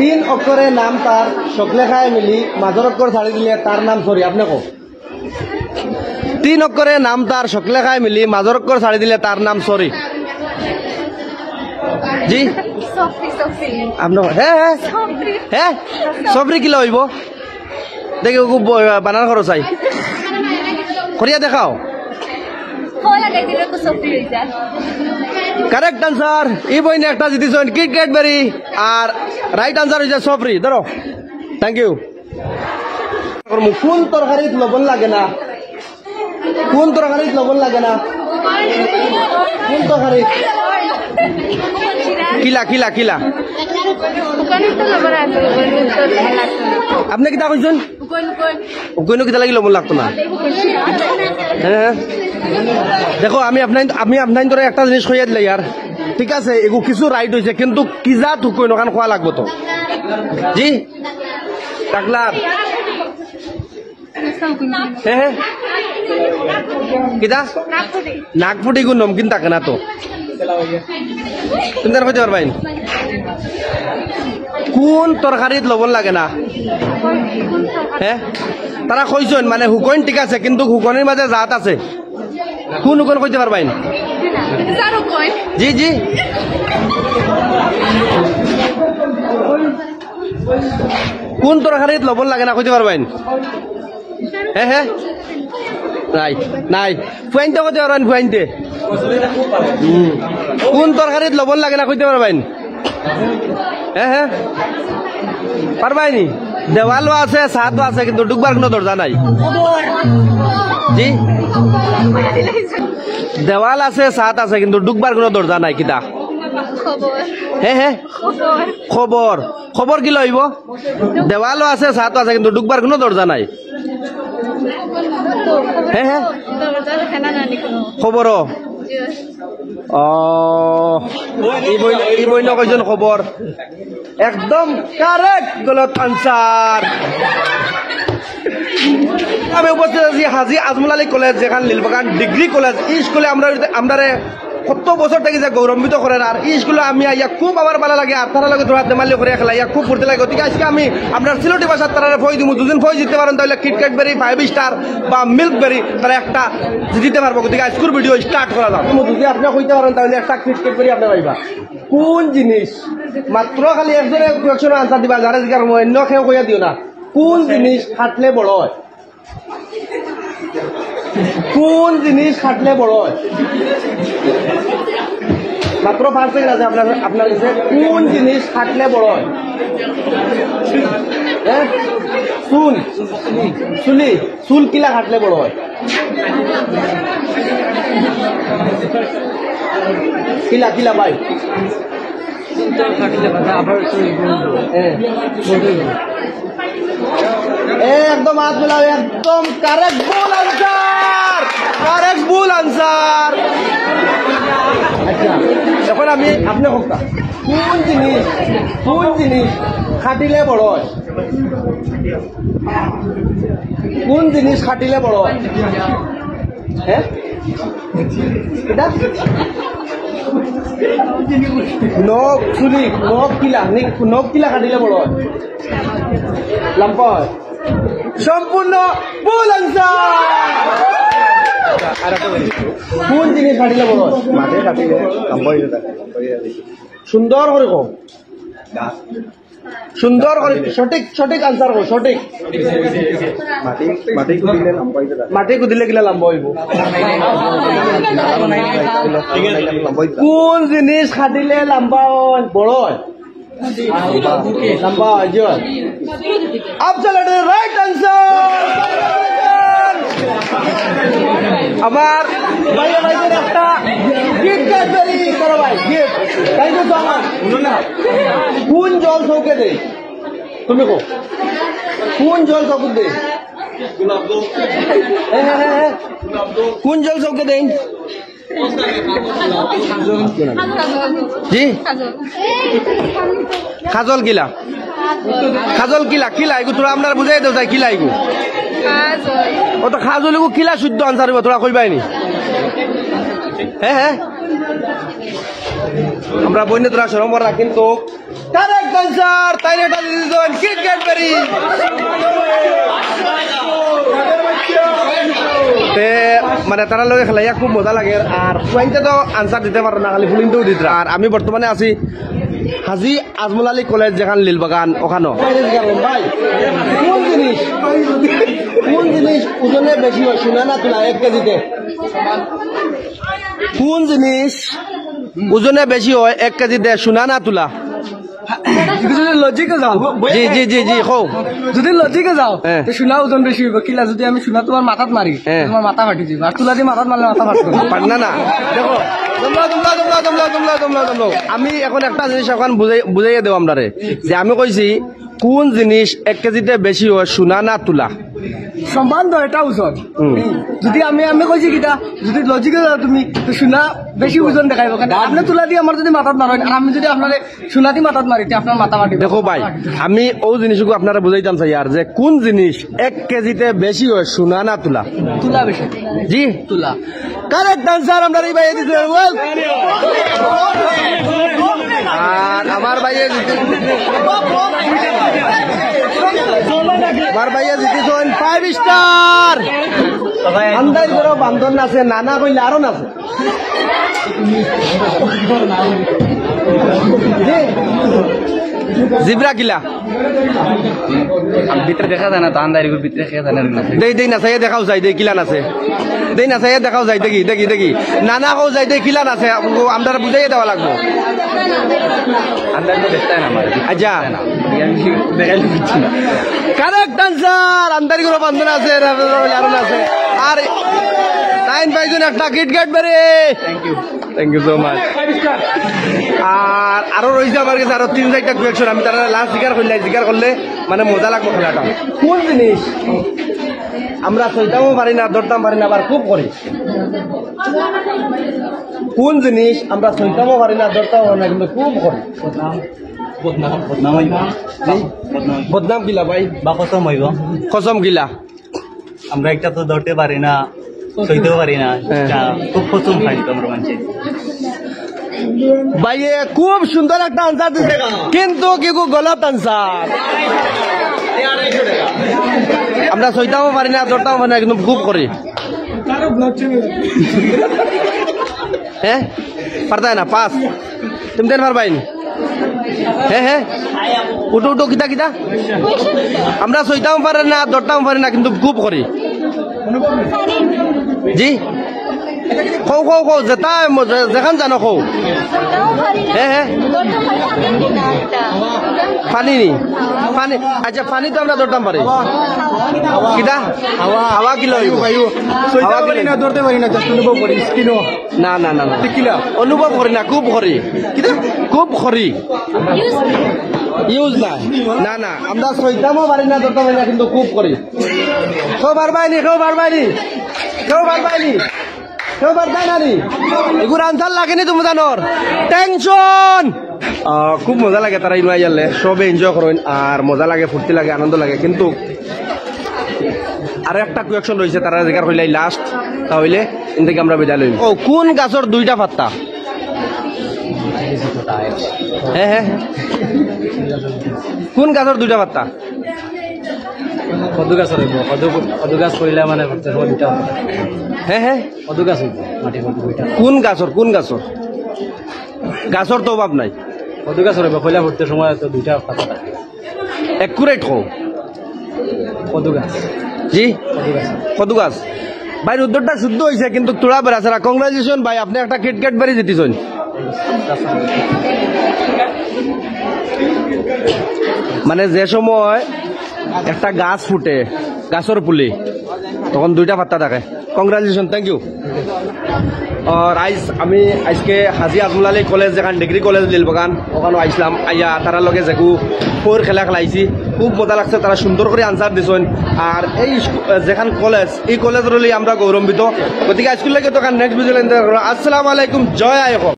তিন অক্ষরে নাম তার সকলেখায় মিলি মাজর অক্ষর ছাড়ি দিলে তার নাম সরি আপনি কো তিন অক্ষরে নাম তার সকলেখায় মিলি মাজর অক্ষর ছাড়ি দিলে তার নাম সরি জি আপনার হ্যাঁ হ্যাঁ হ্যাঁ সবরি কিলো হইব দেখি খুব বানান খরচ চাই করিয়া দেখাও কারেক্ট আনসার ই বইনে একটা জিতিছেন ক্রিকেট বেরি আর রাইট আনসার হয়েছে সফরি ধরো থ্যাংক ইউ কোন তরকারিত লবণ লাগে না কোন তরকারিত লবণ লাগে না কোন তরকারি কিলা কিলা কিলা আপনি কিতা কইছেন উকইনো কিতা লাগি লবণ লাগতো না হ্যাঁ দেখো আমি আপনার ধরে একটা জিনিস কইয়া দিলে ইয়ার ঠিক আছে এগু কিছু রাইট হয়েছে কিন্তু কিজা উকইনো খান খোয়া লাগবো তো জি টাকলার হ্যাঁ হ্যাঁ কিতা নাগপুটি গু নমকিন থাকে না তো তুমি তার কইতে পারবাই কোন তরকারিত লবণ লাগে না হ্যাঁ তারা কইছেন মানে হুকন ঠিক আছে কিন্তু হুকনের মাঝে জাত আছে কোন হুকন কইতে পারবাই জি জি কোন তরকারিত লবণ লাগে না কইতে পারবেন হ্যাঁ হ্যাঁ নাই নাই ফুয়াইনতে কইতে পারবেন ফুয়াইনতে কোন তরকারিত লবণ লাগে না কইতে পারবেন হ্যাঁ হ্যাঁ পারবাইনি দেওয়ালও আছে ছাদও আছে কিন্তু ডুববার কোনো দরজা নাই জি দেওয়াল আছে ছাদ আছে কিন্তু ডুববার কোনো দরজা নাই কিতা হ্যাঁ হ্যাঁ খবর খবর কি লইব দেওয়ালও আছে ছাদও আছে কিন্তু ডুববার কোনো দরজা নাই হ্যাঁ হ্যাঁ খবরও এই বই না কয়জন খবর একদম কারেক্ট গলত আনসার আমি উপস্থিত আছি হাজি আজমল আলী কলেজ যেখান নীলবাগান ডিগ্রি কলেজ এই স্কুলে আমরা কত বছর থেকে যে গৌরম্বিত করেন আর এই স্কুলে আমি ইয়াক খুব আমার ভালো লাগে আর তারা লগে ধরা দেমালি করে খেলা ইয়াক খুব ফুর্তি লাগে গতিকে আজকে আমি আপনার সিলেটি ভাষার তারা ফই দিব দুদিন ফই জিততে পারেন তাহলে কিটক্যাট বেরি 5 স্টার বা মিল্ক বেরি তারা একটা জিততে পারবো গতিকে আজকের ভিডিও স্টার্ট করা যাক যদি আপনি কইতে পারেন তাহলে একটা কিটক্যাট বেরি আপনি পাইবা কোন জিনিস মাত্র খালি একজনে কোয়েকশন আনসার দিবা যারা জিকার অন্য কেউ কইয়া দিও না কোন জিনিস খাটলে বড় হয় কোন জিনিস খাটলে বড় হয় মাত্র 5 সেকেন্ড আছে আপনার কাছে কোন জিনিস খাটলে বড় হয় হ্যাঁ চুল চুলি চুল কিলা খাটলে বড় হয় কিলা কিলা ভাই একদম হাত মিলাও একদম কারেক্ট ভুল আনসার কারেক্ট ভুল আনসার আচ্ছা এখন আমি আপনি কথা কোন জিনিস খাটিলে বড় হয় কোন জিনিস খাটিলে বড় হয় হ্যাঁ এটা নখ চুলি নখ কিলা খাটিলে বড় হয় লম্বা হয় সম্পূর্ণ ভুল আনসার কোন জিনিস খাটিলে বড় হয় মাঠে কাটিলে সুন্দর করে কো সুন্দর করে সঠিক আনসার কো সঠিক মাটি কুদিলে গিলা লম্বা হইব কোন জিনিস খাটিলে লম্বা হয় বড় হয় লম্বা হয় absolutely right answer আমার ভাই ভাইদের একটা গিফট ক্যাডবেরি করো ভাই gift thank you so much কোন জল চৌকে দে তুমি কো কোন জল চৌকে দে কোন জল চৌকে দেন জি খাজল কিলা খাজল কিলা কিলা এগু তোরা আপনার বুঝাই দেও যাই কিলা এগু ও তো খাজল এগু কিলা শুদ্ধ আনসার হইব তোরা কইবাইনি হ্যাঁ হ্যাঁ আমরা বইনে তোরা সরম রাখ কিন্তু কারেক্ট আনসার তাই এটা দিয়েছেন কিট ক্যাডবেরি মানে তারা লগে খেলাইয়া খুব মজা লাগে আর পয়েন্টে তো আনসার দিতে পারো না খালি ফুলিংটাও দিতে আর আমি বর্তমানে আছি হাজি আজমল আলী কলেজ যেখান লীলবাগান ওখানো কোন জিনিস ওজনে বেশি হয় শোনা না তোলা 1 কেজিতে কোন জিনিস ওজনে বেশি হয় 1 কেজিতে শোনা না তোলা যদি লজিকে যাও জি জি জি জি কও যদি লজিকে যাও সোনা ওজন বেশি হইব কিলা যদি আমি সোনা তোমার মাথাত মারি তোমার মাথা ফাটি দিব আর তুলা দিয়ে মাথাত মারলে মাথা ফাটবে না না দেখো আমি এখন একটা জিনিস এখন বুঝাইয়া দেব আপনারে যে আমি কইছি কোন জিনিস 1 কেজিতে বেশি হয় সোনা না তুলা সম্বন্ধ এটা ওজন যদি আমি কইছি কিটা যদি লজিকে যাও তুমি তো সোনা বেশি ওজন দেখাইব কারণ আপনি তুলা দিয়ে আমার যদি মাথাত মারেন আর আমি যদি আপনারে সোনা দিয়ে মাথাত মারি তে আপনার মাথা ফাটিব দেখো ভাই আমি ও জিনিসগুলো আপনারা বুঝাইতাম চাই আর যে কোন জিনিস 1 কেজিতে বেশি হয় সোনা না তুলা তুলা বেশি জি তুলা কারেক্ট আনসার আমরা এই ভাইয়ে দিতে ওয়েল আর আমার ভাইয়ে আমার ভাইয়ে জিতেছেন 5 স্টার আন্দাজ করো বান্ধন আছে নানা কইলে আরো আছে জিব্রা কিলা ভিতরে দেখা যায় না তো আন্দারিগুর ভিতরে দেখা যায় না দেই না চাই দেখাও যাই দেই কিলা আছে দেই না চাই দেখাও যাই দেখি নানা কও যাই দেই কিলা আছে আমরা বুঝাইয়ে দেওয়া লাগবো আন্দাজ দেখতে না আমার আচ্ছা দেখাইলে বুঝছি কারেক্ট আনসার আন্দারি করে বান্ধন আছে আরো আছে আর 9 পাইছেন একটা kit Cadbury thank you so much আর আরো রয়েছে আমার কাছে আরো 3-4টা কোয়েকশন আমি তারা লাস্ট জিজ্ঞাসা করলে মানে মজা লাগবে খেলাটা কোন জিনিস আমরা সইতামও পারি না ধরতাম পারি না আবার খুব করি কোন জিনিস আমরা সইতামও পারি না ধরতাম পারি না কিন্তু খুব করি বদনাম গিলা ভাই বা কসম হইব কসম গিলা আমরা একটা তো ধরতে পারি না সইতেও পারি না খুব কসম খাই তোমরা মানুষে ভাইয়ে খুব সুন্দর একটা আনসার দিছে কিন্তু কি গলত আনসার আমরা সইতামও পারি না ধরতামও পারি না কিন্তু খুব করি হ্যাঁ পারতাই না পাস তুমি দেন পারবাইন হ্যাঁ উঠো কিতা আমরা সইতামও পারি না ধরতামও পারি না কিন্তু খুব করি জি কৌ যেটা যেখান জানো কৌ হ্যাঁ পানি নি পানি আচ্ছা পানি তো আমরা ধরতাম পারি কিটা হাওয়া কিলো ধরতে পারি না অনুভব করি না কিলা অনুভব করি না খুব করি কিটা খুব করি ইউজ না আমরা সইতামও পারি না ধরতাম পারি না কিন্তু খুব করি কেউ পারবাইনি এগুলো আনসার লাগেনি তুমি জানোর টেনশন খুব মজা লাগে তারা ইনো আইয়ালে সবে এনজয় করেন আর মজা লাগে ফুর্তি লাগে আনন্দ লাগে কিন্তু আর একটা কোয়েকশন রয়েছে তারা যেখানে হইলে লাস্ট তাহলে এন থেকে আমরা বিদায় লইম কোন গাছর 2টা পাত্তা হ্যাঁ কোন গাছর 2টা পাত্তা কদু গাছ হইব কদু গাছ কইলা মানে দুইটা হ্যাঁ কদু গাছ হইব মাটি দুইটা কোন গাছর তো অভাব নাই কদু গাছ হইব কইলা ফুটতে সময় তো দুইটা পাতা থাকে একুরেট হও কদু গাছ জি কদু গাছ ভাই উত্তরটা শুদ্ধ হয়েছে কিন্তু তোরা বেড়াছাড়া কংগ্রাচুলেশন ভাই আপনি একটা কিটক্যাট বাড়ি জিতেছেন মানে যে সময় একটা গাছ ফুটে গাছের পুলি তখন 2টা পাত্তা থাকে কংগ্রাচুলেশন থ্যাংক ইউ আর আমি আজকে হাজি আজমল আলী কলেজ যেখান ডিগ্রি কলেজ লীলবাগান ওখানে আইসলাম আইয়া তারা লগে যেকু ফোর খেলা খেলাইছি খুব মজা লাগছে তারা সুন্দর করে আনসার দিছেন আর এই যেখান কলেজ এই কলেজের আমরা গৌরবান্বিত গতিকে আজকের লাগে তো নেক্সট ভিডিও আসসালামু আলাইকুম জয় আয় হোক।